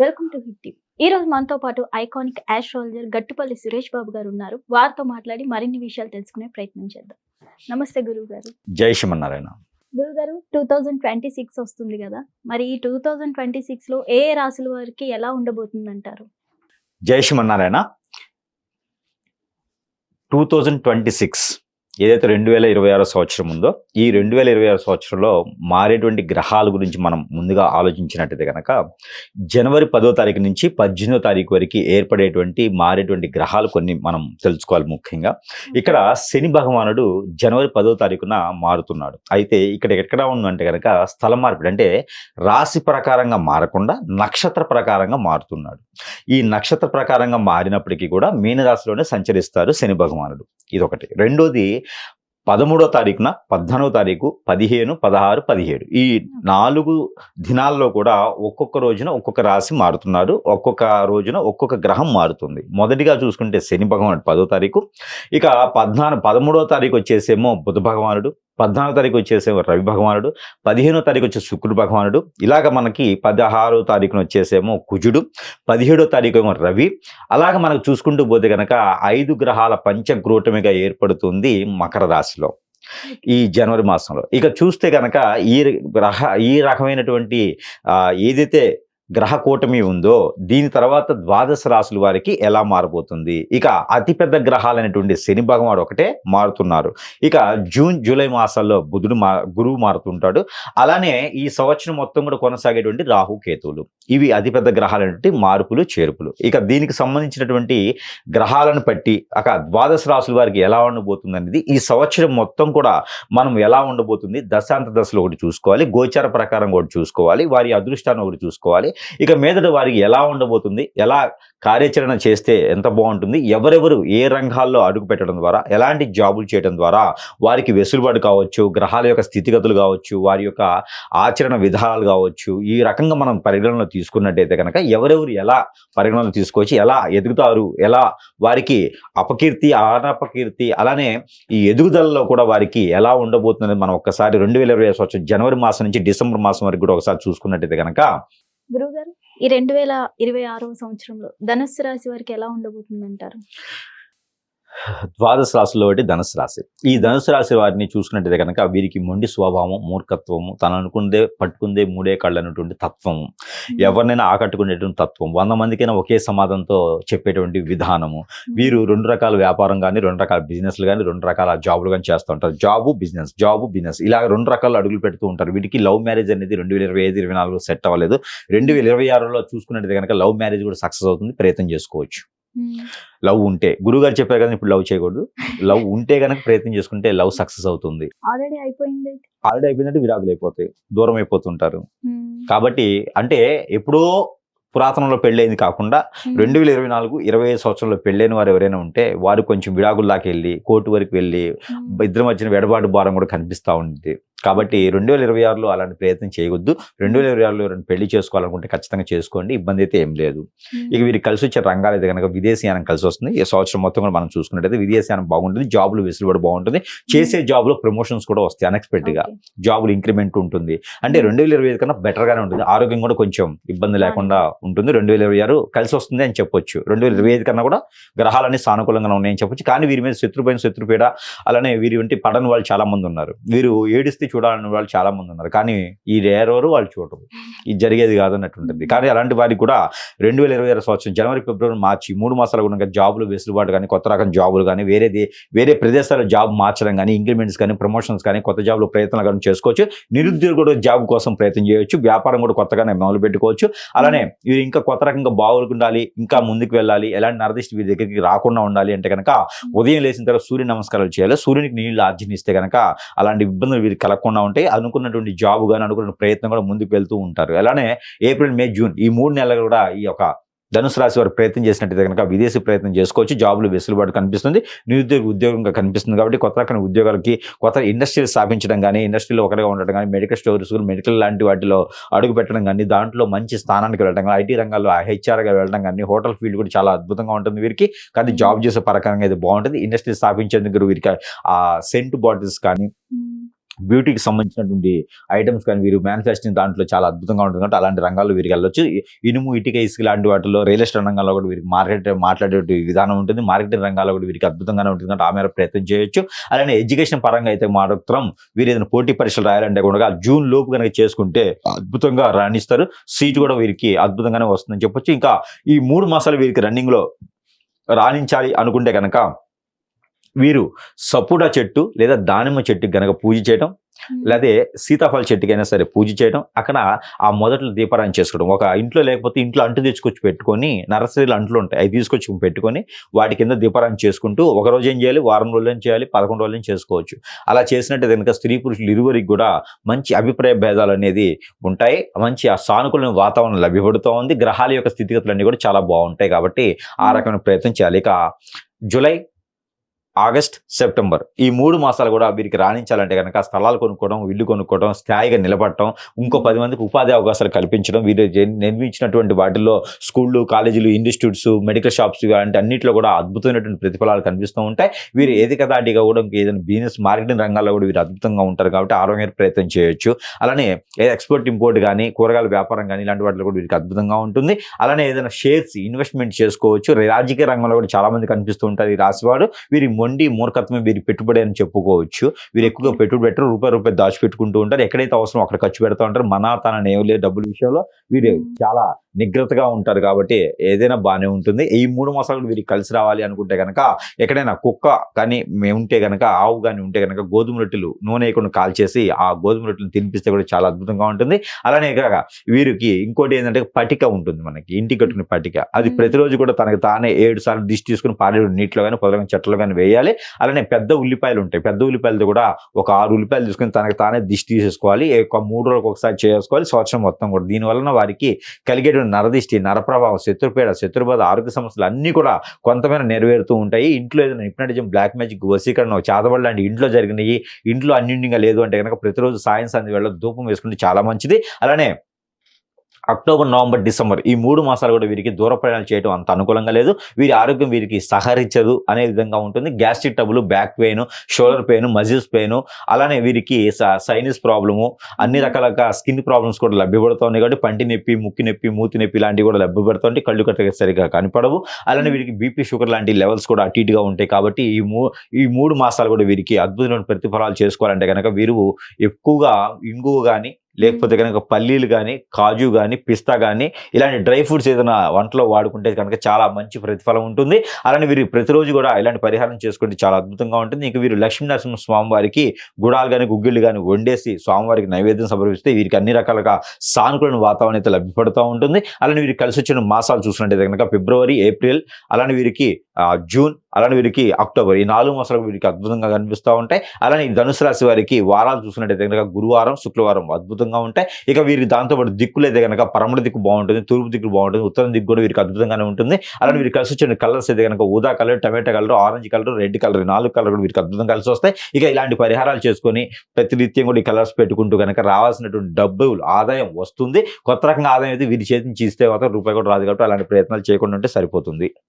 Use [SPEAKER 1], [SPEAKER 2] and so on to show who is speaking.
[SPEAKER 1] Welcome to hit TV. ఈ రోజు మనతో పాటు ఐకానిక్ ఆస్ట్రాలజర్ గట్టుపల్లి సురేష్ బాబు గారు ఉన్నారు. వారితో మాట్లాడి మరిన్ని విషయాలు తెలుసుకునే ప్రయత్నం చేద్దాం. నమస్తే గురువు గారు.
[SPEAKER 2] జై శ్రీమన్నారాయణ.
[SPEAKER 1] గురువు గారు, 2026 వస్తుంది కదా, మరి ఈ 2026 లో ఏ ఏ రాశుల వారికి ఎలా ఉండబోతుందంటారు?
[SPEAKER 2] జై శ్రీమన్నారాయణ. 2026 ఏదైతే 2026 సంవత్సరం ఉందో, ఈ 2026 సంవత్సరంలో మారేటువంటి గ్రహాల గురించి మనం ముందుగా ఆలోచించినట్టయితే కనుక జనవరి 10వ తారీఖు నుంచి 18వ తారీఖు వరకు ఏర్పడేటువంటి మారేటువంటి గ్రహాలు కొన్ని మనం తెలుసుకోవాలి. ముఖ్యంగా ఇక్కడ శని భగవానుడు జనవరి 10వ తారీఖున మారుతున్నాడు. అయితే ఇక్కడ ఎక్కడ ఉందంటే కనుక స్థల మార్పిడి, అంటే రాశి ప్రకారంగా మారకుండా నక్షత్ర ప్రకారంగా మారుతున్నాడు. ఈ నక్షత్ర ప్రకారంగా మారినప్పటికీ కూడా మీనరాశిలోనే సంచరిస్తారు శని భగవానుడు. ఇదొకటి. రెండోది 13వ తారీఖున 14వ తారీఖు 15, 16, 17 ఈ 4 దినాల్లో కూడా ఒక్కొక్క రోజున ఒక్కొక్క రాశి మారుతున్నారు. ఒక్కొక్క రోజున ఒక్కొక్క గ్రహం మారుతుంది. మొదటిగా చూసుకుంటే శని భగవానుడు 10వ తారీఖు, ఇక 13వ తారీఖు వచ్చేసేమో బుధ భగవానుడు, 14వ తారీఖు వచ్చేసేమో రవి భగవానుడు, 15వ తారీఖు వచ్చే శుక్రుడు భగవానుడు, ఇలాగ మనకి 16వ తారీఖున వచ్చేసేమో కుజుడు, 17వ తారీఖు ఏమో రవి. అలాగ మనకు చూసుకుంటూ పోతే కనుక 5 గ్రహాల పంచగ్రూటమిగా ఏర్పడుతుంది మకర రాశిలో ఈ జనవరి మాసంలో. ఇక చూస్తే కనుక ఈ రకమైనటువంటి ఏదైతే గ్రహ కూటమి ఉందో దీని తర్వాత ద్వాదశ రాశుల వారికి ఎలా మారబోతుంది. ఇక అతిపెద్ద గ్రహాలైనటువంటి శని భగవానుడు ఒకటే మారుతున్నారు. ఇక జూన్ జూలై మాసాల్లో గురువు మారుతుంటాడు. అలానే ఈ సంవత్సరం మొత్తం కూడా కొనసాగేటువంటి రాహు కేతువులు, ఇవి అతిపెద్ద గ్రహాలైనటువంటి మార్పులు చేర్పులు. ఇక దీనికి సంబంధించినటువంటి గ్రహాలను బట్టి ద్వాదశ రాశుల వారికి ఎలా ఉండబోతుంది అనేది ఈ సంవత్సరం మొత్తం కూడా మనం ఎలా ఉండబోతుంది, దశాంత దశలో ఒకటి చూసుకోవాలి, గోచార ప్రకారం ఒకటి చూసుకోవాలి, వారి అదృష్టాన్ని ఒకటి చూసుకోవాలి. ఇక మీదట వారికి ఎలా ఉండబోతుంది, ఎలా కార్యాచరణ చేస్తే ఎంత బాగుంటుంది, ఎవరెవరు ఏ రంగాల్లో అడుగు పెట్టడం ద్వారా, ఎలాంటి జాబులు చేయడం ద్వారా వారికి వెసులుబాటు కావచ్చు, గ్రహాల యొక్క స్థితిగతులు కావచ్చు, వారి యొక్క ఆచరణ విధానాలు కావచ్చు, ఈ రకంగా మనం పరిగణనలో తీసుకున్నట్టయితే కనుక ఎవరెవరు ఎలా పరిగణనలో తీసుకోవచ్చు, ఎలా ఎదుగుతారు, ఎలా వారికి అపకీర్తి అనపకీర్తి, అలానే ఈ ఎదుగుదలలో కూడా వారికి ఎలా ఉండబోతుంది మనం ఒక్కసారి 2025 సంవత్సరం జనవరి మాసం నుంచి డిసెంబర్ మాసం వరకు కూడా ఒకసారి చూసుకున్నట్టయితే కనుక.
[SPEAKER 1] గురువు గారు, ఈ 2026వ సంవత్సరంలో ధనుస్సు రాశి వారికి ఎలా ఉండబోతుంది అంటారు?
[SPEAKER 2] ద్వాదశ రాశిలో ఒకటి ధనుసు రాశి. ఈ ధనుసు రాశి వారిని చూసుకున్నట్టయితే కనుక వీరికి మొండి స్వభావం, మూర్ఖత్వము, తను అనుకుందే పట్టుకుందే మూడే కళ్ళు అనేటువంటి తత్వము, ఎవరినైనా ఆకట్టుకునేటువంటి తత్వం, 100 మందికైనా ఒకే సమాధానంతో చెప్పేటువంటి విధానము. వీరు 2 రకాల వ్యాపారం కానీ, 2 రకాల బిజినెస్లు కానీ, 2 రకాల జాబులు కానీ చేస్తూ ఉంటారు. జాబు బిజినెస్ ఇలా 2 రకాల అడుగులు పెడుతూ ఉంటారు. వీటికి లవ్ మ్యారేజ్ అనేది 2025-24 సెట్ అవ్వలేదు. 2026లో చూసుకున్నట్టయితే కనుక లవ్ మ్యారేజ్ కూడా సక్సెస్ అవుతుంది, ప్రయత్నం చేసుకోవచ్చు. లవ్ ఉంటే, గురుగారు చెప్పారు కదా ఇప్పుడు లవ్ చేయకూడదు, లవ్ ఉంటే కనుక ప్రయత్నం చేసుకుంటే లవ్ సక్సెస్ అవుతుంది.
[SPEAKER 1] ఆల్రెడీ
[SPEAKER 2] అయిపోయిందంటే విడాకులు అయిపోతాయి, దూరం అయిపోతుంటారు. కాబట్టి అంటే ఎప్పుడో పురాతనంలో పెళ్ళైంది కాకుండా 2024-25 సంవత్సరంలో పెళ్ళైన వారు ఎవరైనా ఉంటే వారు కొంచెం విడాకుల దాకా వెళ్ళి కోర్టు వరకు వెళ్ళి ఇద్దరి మధ్యన వెడబాటు భారం కూడా కనిపిస్తూ ఉంది. కాబట్టి 2026లో అలాంటి ప్రయత్నం చేయవద్దు. 2026లో ఎవరైనా పెళ్లి చేసుకోవాలనుకుంటే ఖచ్చితంగా చేసుకోండి, ఇబ్బంది అయితే ఏం లేదు. ఇక వీరికి కలిసి వచ్చే రంగాలు అయితే కనుక విదేశీయానం కలిసి వస్తుంది. ఈ సంవత్సరం మొత్తం కూడా మనం చూసుకున్నట్టయితే విదేశీయానం బాగుంటుంది, జాబులు వెసులుబాటు బాగుంటుంది, చేసే జాబ్లో ప్రమోషన్స్ కూడా వస్తాయి అన్ఎక్స్పెక్టెడ్గా, జాబులు ఇంక్రిమెంట్ ఉంటుంది. అంటే 2025 కన్నా బెటర్గానే ఉంటుంది. ఆరోగ్యం కూడా కొంచెం ఇబ్బంది లేకుండా ఉంటుంది. 2026 కలిసి వస్తుంది అని చెప్పొచ్చు. 2025 కన్నా కూడా గ్రహాలన్నీ సానుకూలంగా ఉన్నాయని చెప్పొచ్చు. కానీ వీరి మీద శత్రుపీడ, అలానే వీరి వంటి పడని వాళ్ళు చాలా మంది ఉన్నారు. వీరు ఏడిస్తే చూడాలని వాళ్ళు చాలా మంది ఉన్నారు. కానీ ఈ రేరెవరు వాళ్ళు చూడరు, ఇది జరిగేది కాదన్నట్టు ఉంటుంది. కానీ అలాంటి వారికి కూడా 2026 సంవత్సరం జనవరి, ఫిబ్రవరి, మార్చి 3 మాసాలు కూడా జాబులు వెసులుబాటు కానీ, కొత్త రకం జాబులు కానీ, వేరే ప్రదేశాల్లో జాబ్ మార్చడం కానీ, ఇంక్రిమెంట్స్ కానీ, ప్రమోషన్స్ కానీ, కొత్త జాబ్లో ప్రయత్నాలు కానీ చేసుకోవచ్చు. నిరుద్యోగుడు జాబ్ కోసం ప్రయత్నం చేయవచ్చు. వ్యాపారం కూడా కొత్తగానే మొదలు పెట్టుకోవచ్చు. అలానే వీరు ఇంకా కొత్త రకంగా బాగుండాలి, ఇంకా ముందుకు వెళ్ళాలి, ఎలాంటి నరదిష్టి వీరి దగ్గరికి రాకుండా ఉండాలి అంటే కనుక ఉదయం లేచిన తర్వాత సూర్య నమస్కారాలు చేయాలి. సూర్యునికి నీళ్లు ఆర్జనిస్తే కనుక అలాంటి ఇబ్బందులు వీరికి కలగకుండా ఉంటాయి. అనుకున్నటువంటి జాబ్ కానీ, అనుకున్న ప్రయత్నం కూడా ముందుకు వెళ్తూ ఉంటారు. అలానే ఏప్రిల్, మే, జూన్ ఈ 3 నెలలు కూడా ఈ యొక్క ధనుసు రాశి వారు ప్రయత్నం చేసినట్టయితే కనుక విదేశీ ప్రయత్నం చేసుకోవచ్చు. జాబులు వెసులుబాటు కనిపిస్తుంది, ఉద్యోగంగా కనిపిస్తుంది. కాబట్టి కొత్త రకమైన ఉద్యోగాలకి, కొత్త ఇండస్ట్రీలు స్థాపించడం కానీ, ఇండస్ట్రీలో ఒకరిగా ఉండడం కానీ, మెడికల్ స్టోర్స్, మెడికల్ లాంటి వాటిలో అడుగు పెట్టడం కానీ, దాంట్లో మంచి స్థానానికి వెళ్ళడం కానీ, ఐటీ రంగాల్లో హెచ్ఆర్గా వెళ్ళడం కానీ, హోటల్ ఫీల్డ్ కూడా చాలా అద్భుతంగా ఉంటుంది వీరికి. కానీ జాబ్ చేసే పరకంగా ఇది బాగుంటుంది. ఇండస్ట్రీ స్థాపించేందుకు వీరికి ఆ సెంట్ బాటిల్స్ కానీ, బ్యూటీకి సంబంధించినటువంటి ఐటమ్స్ కానీ వీరు మ్యానుఫ్యాక్చరింగ్ దాంట్లో చాలా అద్భుతంగా ఉంటుంది కాబట్టి అలాంటి రంగాల్లో వీరికి వెళ్ళొచ్చు. ఇనుము, ఇటుక, ఇసుక లాంటి వాటిలో రియల్ ఎస్టేట్ రంగంలో కూడా వీరికి మాట్లాడే విధానం ఉంటుంది. మార్కెటింగ్ రంగాల్లో కూడా వీరికి అద్భుతంగానే ఉంటుంది కాబట్టి ఆ మేర ప్రయత్నం చేయొచ్చు. అలానే ఎడ్యుకేషన్ పరంగా అయితే మాత్రం వీరు ఏదైనా పోటీ పరీక్షలు రాయాలంటే కూడా జూన్ లోపు కనుక చేసుకుంటే అద్భుతంగా రాణిస్తారు. సీటు కూడా వీరికి అద్భుతంగానే వస్తుందని చెప్పొచ్చు. ఇంకా ఈ 3 మాసాలు వీరికి రన్నింగ్ లో రాణించాలి అనుకుంటే కనుక వీరు సపోటా చెట్టు లేదా దానిమ్మ చెట్టుకి గనక పూజ చేయడం, లేదా సీతాఫల చెట్టుకైనా సరే పూజ చేయడం, అక్కడ ఆ మొదట్లో దీపారాయణ చేసుకోవడం. ఒక ఇంట్లో లేకపోతే ఇంట్లో అంటు తెచ్చుకొచ్చి పెట్టుకొని, నర్సరీలో అంట్లు ఉంటాయి, అవి తీసుకొచ్చి పెట్టుకొని వాటి కింద దీపారాయణ చేసుకుంటూ ఒక రోజు ఏం చేయాలి, వారం రోజులు చేయాలి, 11 రోజులు చేసుకోవచ్చు. అలా చేసినట్టు కనుక స్త్రీ పురుషులు ఇరువురికి కూడా మంచి అభిప్రాయ భేదాలు అనేది ఉంటాయి. మంచి ఆ సానుకూల వాతావరణం లభ్యపడుతూ ఉంది. గ్రహాల యొక్క స్థితిగతులన్నీ కూడా చాలా బాగుంటాయి కాబట్టి ఆ రకమైన ప్రయత్నం చేయాలి. ఇక జూలై, ఆగస్ట్, సెప్టెంబర్ ఈ 3 మాసాలు కూడా వీరికి రాణించాలంటే కనుక స్థలాలు కొనుక్కోవడం, ఇల్లు కొనుక్కోవడం, స్థాయిగా నిలబడటం, ఇంకో 10 మందికి ఉపాధి అవకాశాలు కల్పించడం, వీరు నిర్మించినటువంటి వాటిల్లో స్కూళ్ళు, కాలేజీలు, ఇన్స్టిట్యూట్స్, మెడికల్ షాప్స్ అంటే అన్నింటిలో కూడా అద్భుతమైనటువంటి ప్రతిఫలాలు కనిపిస్తూ ఉంటాయి. వీరు ఏదికదాటిగా కూడా ఏదైనా బిజినెస్ మార్కెటింగ్ రంగాల్లో కూడా వీరు అద్భుతంగా ఉంటారు కాబట్టి ఆరోగ్య ప్రయత్నం చేయొచ్చు. అలానే ఎక్స్పోర్ట్ ఇంపోర్ట్ కానీ, కూరగాయల వ్యాపారం కానీ ఇలాంటి వాటిలో కూడా వీరికి అద్భుతంగా ఉంటుంది. అలానే ఏదైనా షేర్స్ ఇన్వెస్ట్మెంట్ చేసుకోవచ్చు. రాజకీయ రంగంలో కూడా చాలా మంది కనిపిస్తూ ఉంటారు ఈ రాశివాడు. వీరి మొండి మూర్ఖత్వం వీరి పెట్టుబడి అని చెప్పుకోవచ్చు. వీరు ఎక్కువగా పెట్టుబడి పెట్టరు, రూపాయి దాచిపెట్టుకుంటూ ఉంటారు. ఎక్కడైతే అవసరం అక్కడ ఖర్చు పెడతా ఉంటారు. తన నేవలే డబ్బుల విషయంలో వీరు చాలా నిగ్రతగా ఉంటారు కాబట్టి ఏదైనా బాగానే ఉంటుంది. ఈ 3 మాసాలు వీరికి కలిసి రావాలి అనుకుంటే కనుక ఎక్కడైనా కుక్క కానీ ఉంటే కనుక, ఆవు కానీ ఉంటే కనుక గోధుమ రొట్టెలు నూనె వేయకుండా కాల్చేసి ఆ గోధుమ రొట్టెలు తినిపిస్తే కూడా చాలా అద్భుతంగా ఉంటుంది. అలానే కాక వీరికి ఇంకోటి ఏంటంటే పటిక ఉంటుంది, మనకి ఇంటి కట్టుకునే పటిక. అది ప్రతిరోజు కూడా తనకు తానే 7 సార్లు దిష్టి తీసుకుని పారేడు నీటిలో కానీ పొదల చెట్లు కానీ వేయాలి. అలానే పెద్ద ఉల్లిపాయలు ఉంటాయి, పెద్ద ఉల్లిపాయలతో కూడా ఒక 6 ఉల్లిపాయలు తీసుకుని తనకు తానే దిష్టి తీసేసుకోవాలి. 3 రోజులకు ఒకసారి చేసుకోవాలి, సంవత్సరం మొత్తం కూడా. దీనివలన వారికి కలిగే నరదిష్టి, నరప్రభావం, శత్రుపీడ, శత్రుబాధ, ఆరోగ్య సమస్యలు అన్ని కూడా కొంతమేర నెరవేరుతూ ఉంటాయి. ఇంట్లో ఏదైనా హిప్నటిజం, బ్లాక్ మ్యాజిక్, వశీకరణ, చేతబడి లాంటి ఇంట్లో జరిగినాయి, ఇంట్లో అన్నింటిగా లేదు అంటే కనుక ప్రతిరోజు సాయం సంధ్య వేళ ధూపం వేసుకుంటే చాలా మంచిది. అలానే అక్టోబర్, నవంబర్, డిసెంబర్ ఈ 3 మాసాలు కూడా వీరికి దూర ప్రయాణాలు చేయడం అంత అనుకూలంగా లేదు. వీరి ఆరోగ్యం వీరికి సహకరించదు అనే విధంగా ఉంటుంది. Gastric trouble, back pain, shoulder pain, muscles pain, అలానే వీరికి సైనస్ ప్రాబ్లము, అన్ని రకాల స్కిన్ ప్రాబ్లమ్స్ కూడా లభ్యపడుతున్నాయి కాబట్టి పంటి నొప్పి, ముక్కి నొప్పి, మూతి నొప్పి ఇలాంటివి కూడా లభ్యపడుతుంటాయి. కళ్ళు కట్టగా సరిగా కనపడవు. అలానే వీరికి బీపీ, షుగర్ లాంటి లెవెల్స్ కూడా అటు ఇటుగా ఉంటాయి కాబట్టి ఈ 3 మాసాలు కూడా వీరికి అద్భుతమైన ప్రతిఫలాలు చేసుకోవాలంటే కనుక వీరు ఎక్కువగా ఇంగువ కానీ, లేకపోతే కనుక పల్లీలు కానీ, కాజు కానీ, పిస్తా కానీ ఇలాంటి డ్రై ఫ్రూట్స్ ఏదైనా వంటలో వాడుకుంటే కనుక చాలా మంచి ప్రతిఫలం ఉంటుంది. అలానే వీరు ప్రతిరోజు కూడా ఇలాంటి పరిహారం చేసుకుంటే చాలా అద్భుతంగా ఉంటుంది. ఇంకా వీరు లక్ష్మీనరసింహ స్వామి వారికి గుడాలు కానీ, గుగ్గిళ్ళు కానీ వండేసి స్వామివారికి నైవేద్యం సమర్పిస్తే వీరికి అన్ని రకాలుగా సానుకూల వాతావరణం అయితే లభ్యపడుతూ ఉంటుంది. అలానే వీరికి కలిసి వచ్చిన మాసాలు చూసినట్టయితే కనుక ఫిబ్రవరి, ఏప్రిల్, అలానే వీరికి జూన్, అలానే వీరికి అక్టోబర్ ఈ 4 మాసాలు వీరికి అద్భుతంగా కనిపిస్తూ ఉంటాయి. అలానే ఈ ధనుసు రాశి వారికి వారాలు చూసినట్టయితే కనుక గురువారం, శుక్రవారం అద్భుతంగా ఉంటాయి. ఇక వీరికి దాంతోపాటు దిక్కులు అయితే కనుక పరమడ దిక్కు బాగుంటుంది, తూర్పు దిక్కు బాగుంటుంది, ఉత్తరం దిక్కు కూడా వీరికి అద్భుతంగానే ఉంటుంది. అలానే వీరికి కలిసి వచ్చిన కలర్స్ అయితే కనుక ఊదా కలర్, టమాటా colour, orange colour, red colour 4 colour కూడా వీరికి అద్భుతంగా కలిసి వస్తాయి. ఇక ఇలాంటి పరిహారాలు చేసుకొని ప్రతినిత్యం కూడా ఈ కలర్స్ పెట్టుకుంటూ కనుక రావాల్సినటువంటి డబ్బులు ఆదాయం వస్తుంది. కొత్త రకంగా ఆదాయం అయితే వీరి చేతి నుంచి ఇస్తే మాత్రం రూపాయి కూడా రాదు కాబట్టి అలాంటి ప్రయత్నాలు చేయకుండా ఉంటే సరిపోతుంది.